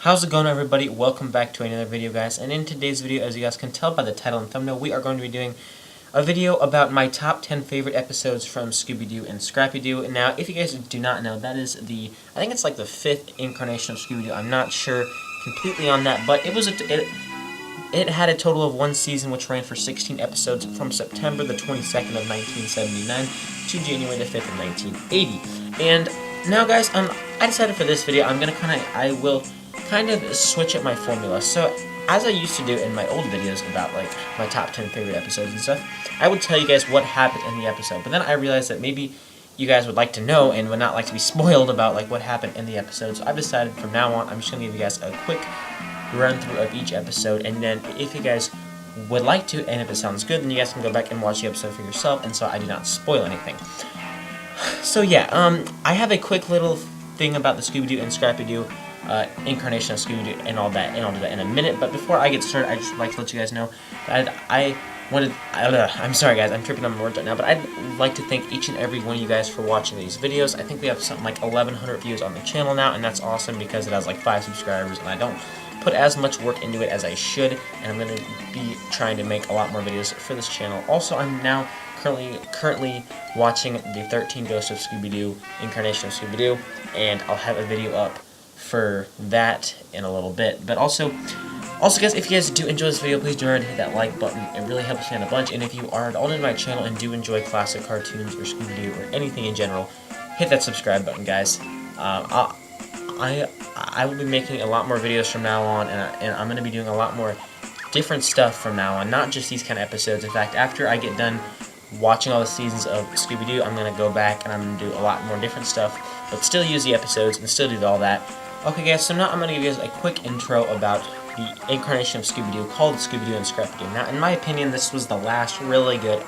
How's it going, everybody? Welcome back to another video, guys. And in today's video, as you guys can tell by the title and thumbnail, we are going to be doing a video about my top 10 favorite episodes from Scooby-Doo and Scrappy-Doo. Now, if you guys do not know, that is I think it's like the 5th incarnation of Scooby-Doo. I'm not sure completely on that, but it had a total of one season, which ran for 16 episodes from September the 22nd of 1979 to January the 5th of 1980. And now, guys, I decided for this video, I will kind of switch up my formula. So, as I used to do in my old videos about like my top 10 favorite episodes and stuff, I would tell you guys what happened in the episode. But then I realized that maybe you guys would like to know and would not like to be spoiled about like what happened in the episode. So I've decided from now on, I'm just going to give you guys a quick run through of each episode, and then if you guys would like to, and if it sounds good, then you guys can go back and watch the episode for yourself, and so I do not spoil anything. So yeah, I have a quick little thing about the Scooby-Doo and Scrappy-Doo incarnation of Scooby-Doo and all that, and I'll do that in a minute. But before I get started, I'd just like to let you guys know that I'm sorry guys, I'm tripping on my words right now, but I'd like to thank each and every one of you guys for watching these videos. I think we have something like 1,100 views on the channel now, and that's awesome because it has like 5 subscribers, and I don't put as much work into it as I should, and I'm going to be trying to make a lot more videos for this channel. Also, I'm now currently watching the 13 Ghosts of Scooby-Doo incarnation of Scooby-Doo, and I'll have a video up for that in a little bit. But also guys, if you guys do enjoy this video, please do hit that like button. It really helps me out a bunch. And if you are all into my channel and do enjoy classic cartoons or Scooby-Doo or anything in general, hit that subscribe button, guys. I will be making a lot more videos from now on, and I'm going to be doing a lot more different stuff from now on, not just these kind of episodes. In fact, after I get done watching all the seasons of Scooby-Doo, I'm going to go back and I'm going to do a lot more different stuff, but still use the episodes and still do all that. Okay, guys, so now I'm going to give you guys a quick intro about the incarnation of Scooby-Doo called Scooby-Doo and Scrappy-Doo. Now, in my opinion, this was the last really good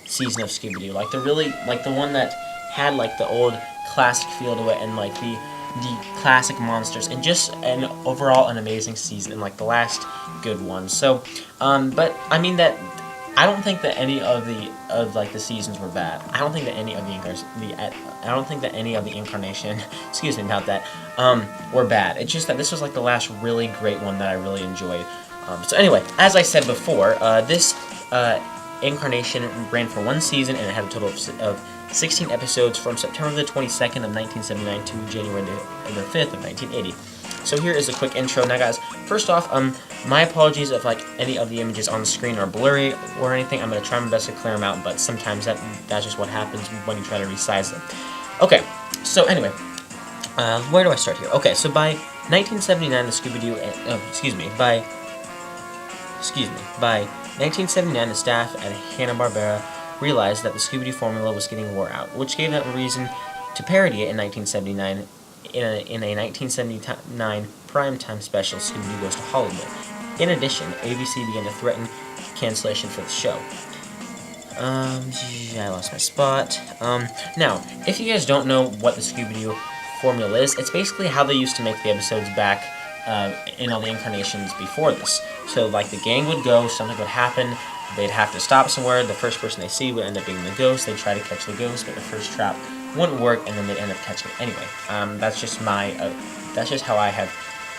season of Scooby-Doo. Like the one that had like the old classic feel to it, and like the classic monsters, and just an overall an amazing season, and like the last good one. So, but I mean that I don't think that any of the seasons were bad. I don't think that any of the incarnation, excuse me about that, were bad. It's just that this was like the last really great one that I really enjoyed. So anyway, as I said before, this incarnation ran for one season, and it had a total of 16 episodes from September the 22nd of 1979 to January the 5th of 1980. So here is a quick intro. Now, guys, first off, my apologies if like any of the images on the screen are blurry or anything. I'm going to try my best to clear them out, but sometimes that's just what happens when you try to resize them. Okay, so anyway, where do I start here? Okay, so by 1979, the Scooby-Doo, by 1979, the staff at Hanna-Barbera realized that the Scooby-Doo formula was getting wore out, which gave them a reason to parody it in 1979 in a 1979 primetime special, Scooby-Doo Goes to Hollywood. In addition, ABC began to threaten cancellation for the show. I lost my spot. Now, if you guys don't know what the Scooby-Doo formula is, it's basically how they used to make the episodes back in all the incarnations before this. So, like, the gang would go, something would happen, they'd have to stop somewhere, the first person they see would end up being the ghost, they'd try to catch the ghost, but the first trap wouldn't work, and then they'd end up catching it anyway. That's just how I have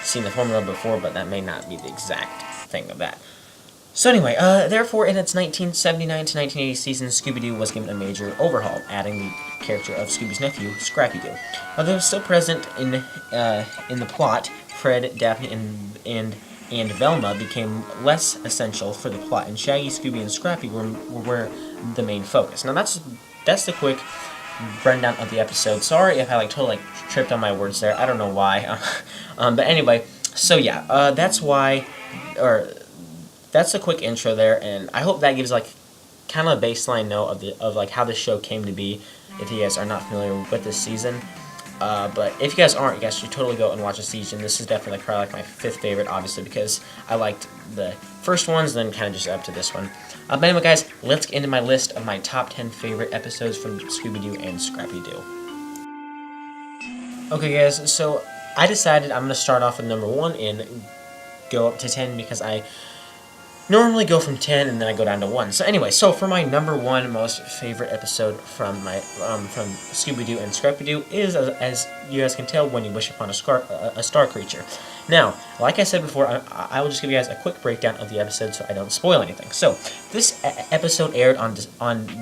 seen the formula before, but that may not be the exact thing of that. So anyway, therefore, in its 1979 to 1980 season, Scooby-Doo was given a major overhaul, adding the character of Scooby's nephew, Scrappy-Doo. Although still present in the plot, Fred, Daphne, and Velma became less essential for the plot, and Shaggy, Scooby, and Scrappy were the main focus. Now that's the quick rundown of the episode. Sorry if I totally tripped on my words there. I don't know why. But anyway, so yeah, that's a quick intro there, and I hope that gives like kind of a baseline note of like how this show came to be, if you guys are not familiar with this season. But if you guys aren't, you guys should totally go and watch the season. This is definitely probably like my 5th favorite, obviously, because I liked the first ones, then kind of just up to this one. But anyway, guys, let's get into my list of my top 10 favorite episodes from Scooby-Doo and Scrappy-Doo. Okay, guys, so I decided I'm going to start off with number 1 and go up to 10 because I normally go from 10 and then I go down to 1. So anyway, so for my number 1 most favorite episode from from Scooby-Doo and Scrappy-Doo is, as you guys can tell, When You Wish Upon a Star Creature. Now, like I said before, I will just give you guys a quick breakdown of the episode so I don't spoil anything. So, this episode aired on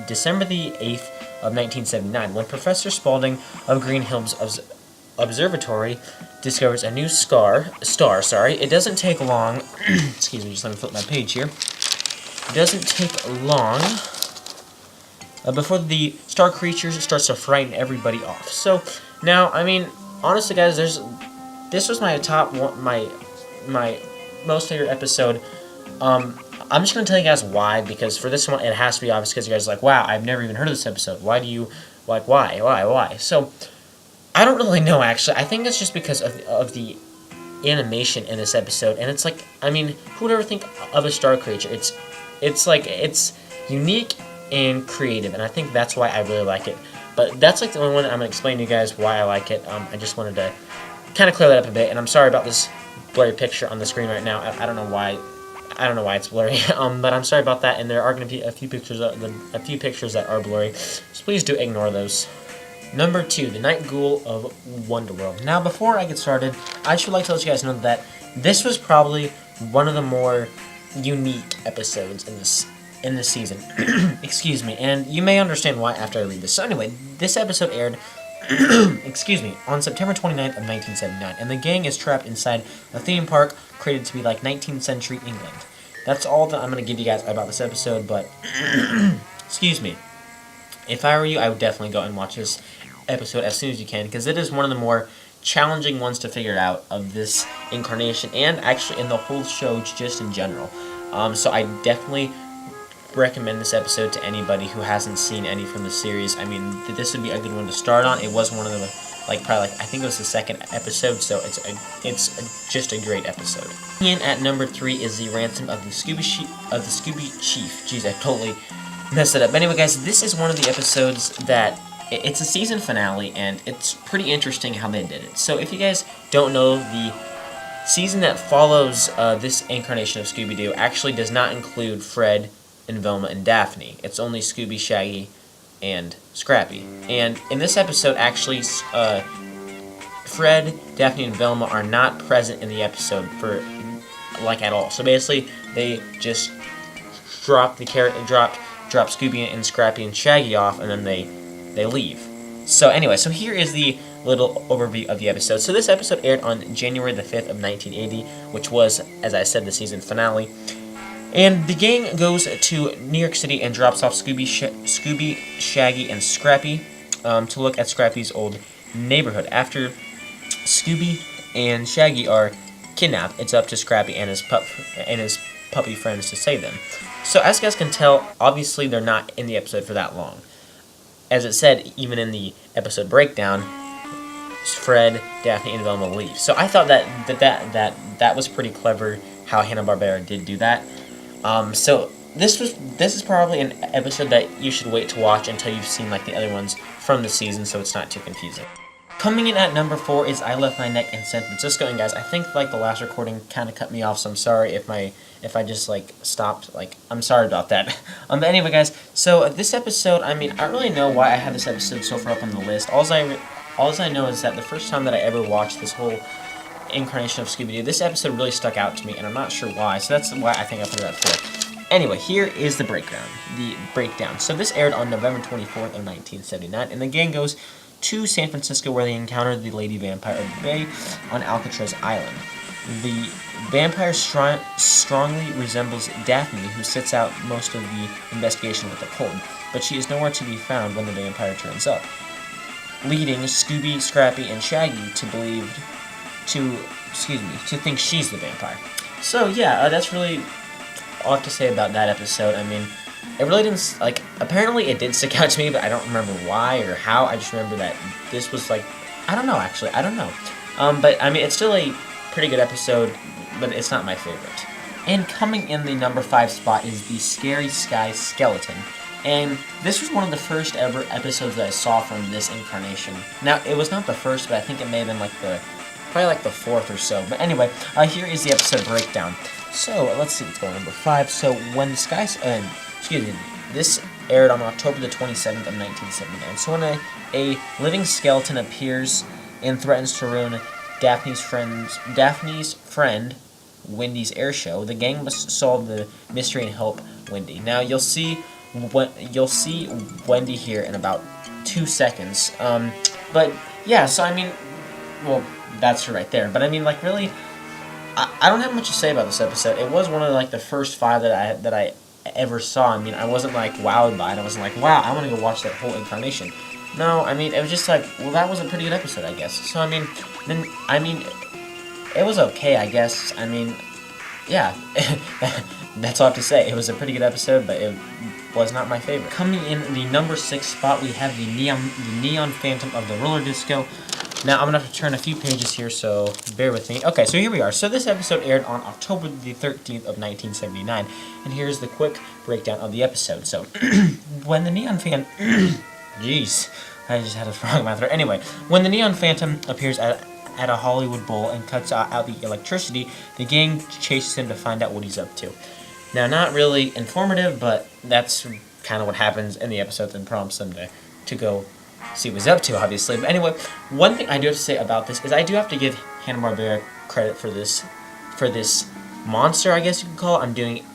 December the 8th of 1979, when Professor Spaulding of Green Hills Observatory discovers a new star. It doesn't take long. Excuse me, just let me flip my page here. It doesn't take long before the star creature starts to frighten everybody off. So now, I mean, honestly, guys, this was my top one, my most favorite episode. I'm just gonna tell you guys why, because for this one it has to be obvious, because you guys are like, wow, I've never even heard of this episode. Why do you like? Why? So I don't really know, actually. I think it's just because of the animation in this episode, and it's like, I mean, who would ever think of a star creature? It's unique and creative, and I think that's why I really like it. But that's like the only one I'm gonna explain to you guys why I like it. I just wanted to kind of clear that up a bit, and I'm sorry about this blurry picture on the screen right now. I don't know why. I don't know why it's blurry, but I'm sorry about that. And there are going to be a few pictures that are blurry, so please do ignore those. Number 2, The Night Ghoul of Wonderworld. Now, before I get started, I should like to let you guys know that this was probably one of the more unique episodes in this season. Excuse me, and you may understand why after I read this. So anyway, this episode aired excuse me, on September 29th of 1979, and the gang is trapped inside a theme park created to be like 19th century England. That's all that I'm going to give you guys about this episode, but excuse me. If I were you, I would definitely go and watch this episode as soon as you can, because it is one of the more challenging ones to figure out of this incarnation, and actually in the whole show just in general. So I definitely recommend this episode to anybody who hasn't seen any from the series. I mean, this would be a good one to start on. It was one of the, I think it was the second episode, so it's just a great episode. And at number 3 is The Ransom of the Scooby Chief. Jeez, I totally messed it up. But anyway, guys, this is one of the episodes that it's a season finale, and it's pretty interesting how they did it. So if you guys don't know, the season that follows this incarnation of Scooby-Doo actually does not include Fred and Velma and Daphne. It's only Scooby, Shaggy, and Scrappy. And in this episode, actually, Fred, Daphne, and Velma are not present in the episode for at all. So basically, they just drop Scooby and Scrappy and Shaggy off, and then they leave. So anyway, so here is the little overview of the episode. So this episode aired on January the 5th of 1980, which was, as I said, the season finale. And the gang goes to New York City and drops off Scooby, Shaggy, and Scrappy to look at Scrappy's old neighborhood. After Scooby and Shaggy are kidnapped, it's up to Scrappy and his puppy friends to save them. So as you guys can tell, obviously they're not in the episode for that long. As it said, even in the episode breakdown, Fred, Daphne, and Velma leave. So I thought that was pretty clever how Hanna-Barbera did do that. So this is probably an episode that you should wait to watch until you've seen like the other ones from the season, so it's not too confusing. Coming in at number 4 is I Left My Neck in San Francisco, and guys, I think like the last recording kind of cut me off, so I'm sorry if I just like stopped. I'm sorry about that. But anyway, guys, so this episode, I mean, I don't really know why I had this episode so far up on the list. All I know is that the first time that I ever watched this whole incarnation of Scooby-Doo, this episode really stuck out to me, and I'm not sure why, so that's why I think I put it at 4. Anyway, here is the breakdown. So this aired on November 24th of 1979, and the gang goes to San Francisco, where they encounter the Lady Vampire of the Bay on Alcatraz Island. The vampire strongly resembles Daphne, who sits out most of the investigation with a cold, but she is nowhere to be found when the vampire turns up, leading Scooby, Scrappy, and Shaggy to think she's the vampire. So yeah, that's really all I have to say about that episode. I mean, it really didn't, apparently it did stick out to me, but I don't remember why or how. I just remember that this was I don't know, actually, I don't know. But I mean, it's still a pretty good episode, but it's not my favorite. And coming in the number 5 spot is the Scary Sky Skeleton. And this was one of the first ever episodes that I saw from this incarnation. Now, it was not the first, but I think it may have been the probably like the 4th or so. But anyway, here is the episode breakdown. So let's see what's going on. Number 5. So when the skies, excuse me, this aired on October the 27th of 1979. So when a living skeleton appears and threatens to ruin Daphne's friend, Wendy's air show, the gang must solve the mystery and help Wendy. Now you'll see Wendy here in about 2 seconds. But yeah, so I mean, well, that's her right there. But I mean, like, really, I don't have much to say about this episode. It was one of like the first 5 that I ever saw. I mean, I wasn't like wowed by it. I wasn't like, wow, I want to go watch that whole incarnation. No, I mean, it was just like, well, that was a pretty good episode, I guess. So I mean, it was okay, I guess. I mean, yeah, that's all I have to say. It was a pretty good episode, but it was not my favorite. Coming in the number 6 spot, we have the Neon Phantom of the Roller Disco. Now, I'm going to have to turn a few pages here, so bear with me. Okay, so here we are. So this episode aired on October the 13th of 1979, and here's the quick breakdown of the episode. So, when the Neon Phantom... Jeez, I just had a frog in my throat. Anyway, when the Neon Phantom appears at a Hollywood bowl and cuts out the electricity, the gang chases him to find out what he's up to. Now, not really informative, but that's kind of what happens in the episode and prompts them to go see what he's up to, obviously. But anyway, one thing I do have to say about this is I do have to give Hanna-Barbera credit for this monster, I guess you could call it. I'm doing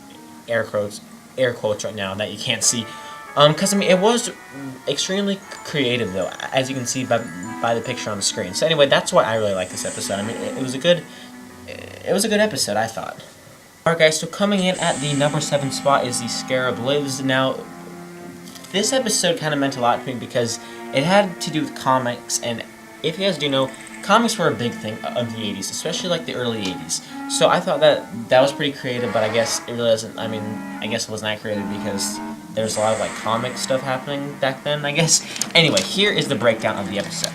air quotes right now that you can't see. Because, I mean, it was extremely creative, though, as you can see by the picture on the screen. So anyway, that's why I really like this episode. I mean, it was a good episode, I thought. Alright, guys, so coming in at the number 7 spot is the Scarab Lives. Now, this episode kind of meant a lot to me because it had to do with comics, and if you guys do know, comics were a big thing of the 80s, especially like the early 80s. So I thought that was pretty creative, but I guess it really isn't. I mean, I guess it was not creative because there's a lot of like comic stuff happening back then, I guess. Anyway, here is the breakdown of the episode.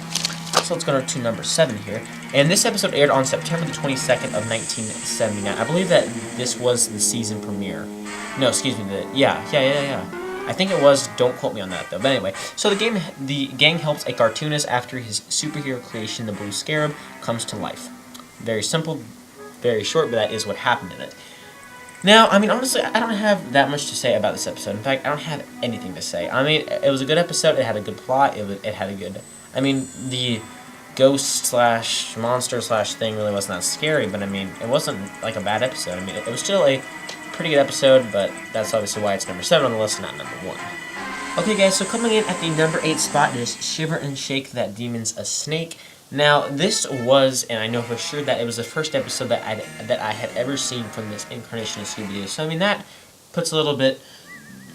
So let's go to number 7 here. And this episode aired on September the 22nd of 1979. I believe that this was the season premiere. No, excuse me, yeah. I think it was. Don't quote me on that, though. But anyway, so the gang helps a cartoonist after his superhero creation, the Blue Scarab, comes to life. Very simple, very short, but that is what happened in it. Now, I mean, honestly, I don't have that much to say about this episode. In fact, I don't have anything to say. I mean, it was a good episode. It had a good plot. It had a good... I mean, the ghost/monster/thing really wasn't that scary, but I mean, it wasn't like a bad episode. I mean, it was still a pretty good episode, but that's obviously why it's number 7 on the list, not number 1. Okay, guys, so coming in at the number 8 spot is Shiver and Shake, That Demon's a Snake. Now, this was, and I know for sure that it was the first episode that I had ever seen from this incarnation of Scooby-Doo. So, I mean, that puts a little bit,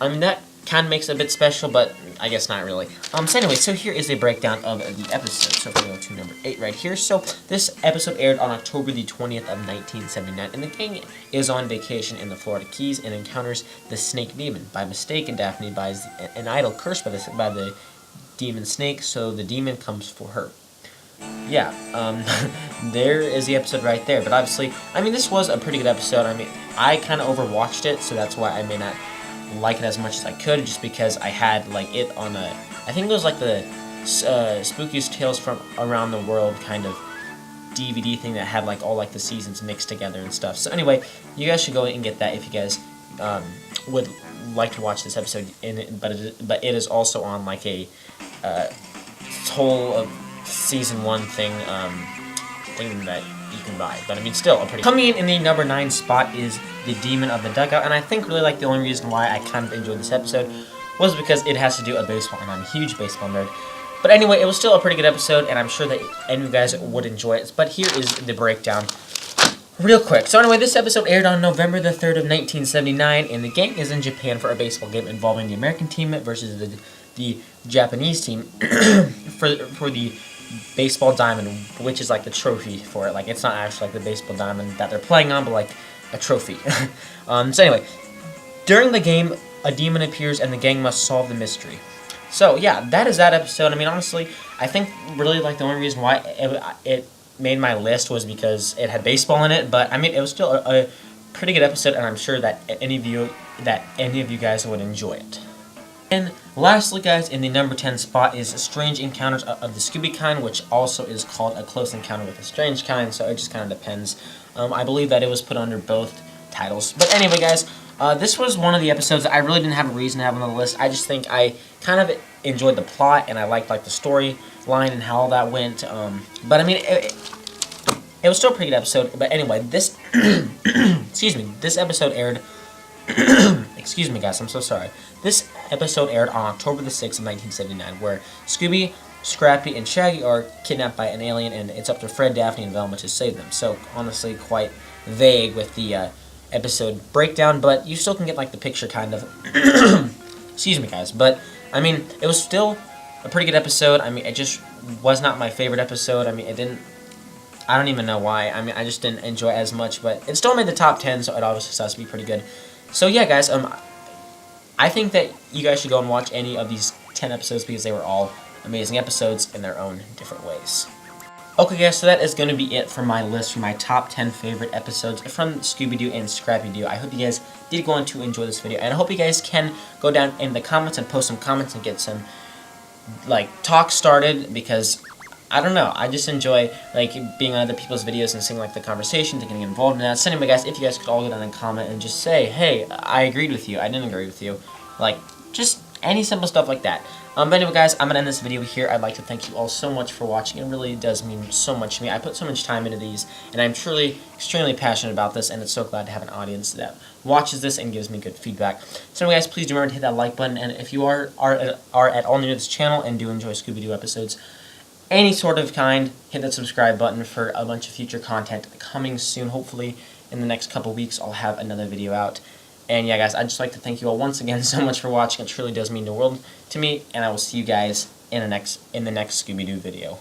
I mean, that kind of makes it a bit special, but I guess not really. So anyway, so here is a breakdown of the episode. So we're going to go to number 8 right here. So this episode aired on October the 20th of 1979, and the gang is on vacation in the Florida Keys and encounters the Snake Demon. By mistake, and Daphne buys an idol cursed by the demon snake, so the demon comes for her. Yeah, there is the episode right there. But obviously, I mean, this was a pretty good episode. I mean, I kind of overwatched it, so that's why I may not like it as much as I could, just because I had like it on a, I think it was like the Spookiest Tales from Around the World kind of DVD thing that had like all like the seasons mixed together and stuff. So anyway, you guys should go and get that if you guys would like to watch this episode. But it is also on like a whole season 1 thing that you can buy. But I mean, still a pretty... Coming in the number 9 spot is The Demon of the Dugout, and I think really like the only reason why I kind of enjoyed this episode was because it has to do with baseball, and I'm a huge baseball nerd. But anyway, it was still a pretty good episode, and I'm sure that any of you guys would enjoy it. But here is the breakdown real quick. So anyway, this episode aired on November the 3rd of 1979, and the gang is in Japan for a baseball game involving the American team versus the Japanese team for the baseball diamond, which is like the trophy for it. Like, it's not actually like the baseball diamond that they're playing on, but like a trophy. So anyway, during the game, a demon appears and the gang must solve the mystery. So yeah, that is that episode. I mean, honestly, I think really like the only reason why it made my list was because it had baseball in it. But I mean, it was still a pretty good episode, and I'm sure that any of you guys would enjoy it. And Lastly, guys, in the number 10 spot is Strange Encounters of the Scooby Kind, which also is called A Close Encounter with the Strange Kind, so it just kind of depends. I believe that it was put under both titles. But anyway, guys, this was one of the episodes that I really didn't have a reason to have on the list. I just think I kind of enjoyed the plot, and I liked the storyline and how all that went. But I mean, it was still a pretty good episode. But anyway, this excuse me, this episode aired. Excuse me, guys, I'm so sorry. This episode aired on October the 6th of 1979, where Scooby, Scrappy, and Shaggy are kidnapped by an alien, and it's up to Fred, Daphne, and Velma to save them. So, honestly, quite vague with the episode breakdown, but you still can get, the picture, kind of. Excuse me, guys. But, I mean, it was still a pretty good episode. I mean, it just was not my favorite episode. I mean, it didn't... I don't even know why. I mean, I just didn't enjoy it as much, but it still made the top 10, so it obviously has to be pretty good. So, yeah, guys, I think that you guys should go and watch any of these 10 episodes because they were all amazing episodes in their own different ways. Okay, guys, so that is going to be it for my list for my top 10 favorite episodes from Scooby-Doo and Scrappy-Doo. I hope you guys did go on to enjoy this video, and I hope you guys can go down in the comments and post some comments and get some, talk started, because I don't know, I just enjoy, being on other people's videos and seeing, the conversations and getting involved in that. So anyway, guys, if you guys could all go down and comment and just say, hey, I agreed with you, I didn't agree with you. Just any simple stuff like that. But anyway, guys, I'm going to end this video here. I'd like to thank you all so much for watching. It really does mean so much to me. I put so much time into these, and I'm truly extremely passionate about this, and it's so glad to have an audience that watches this and gives me good feedback. So anyway, guys, please do remember to hit that like button, and if you are at all new to this channel and do enjoy Scooby-Doo episodes, any sort of kind, hit that subscribe button for a bunch of future content coming soon. Hopefully, in the next couple weeks, I'll have another video out. And yeah, guys, I'd just like to thank you all once again so much for watching. It truly does mean the world to me, and I will see you guys in the next Scooby-Doo video.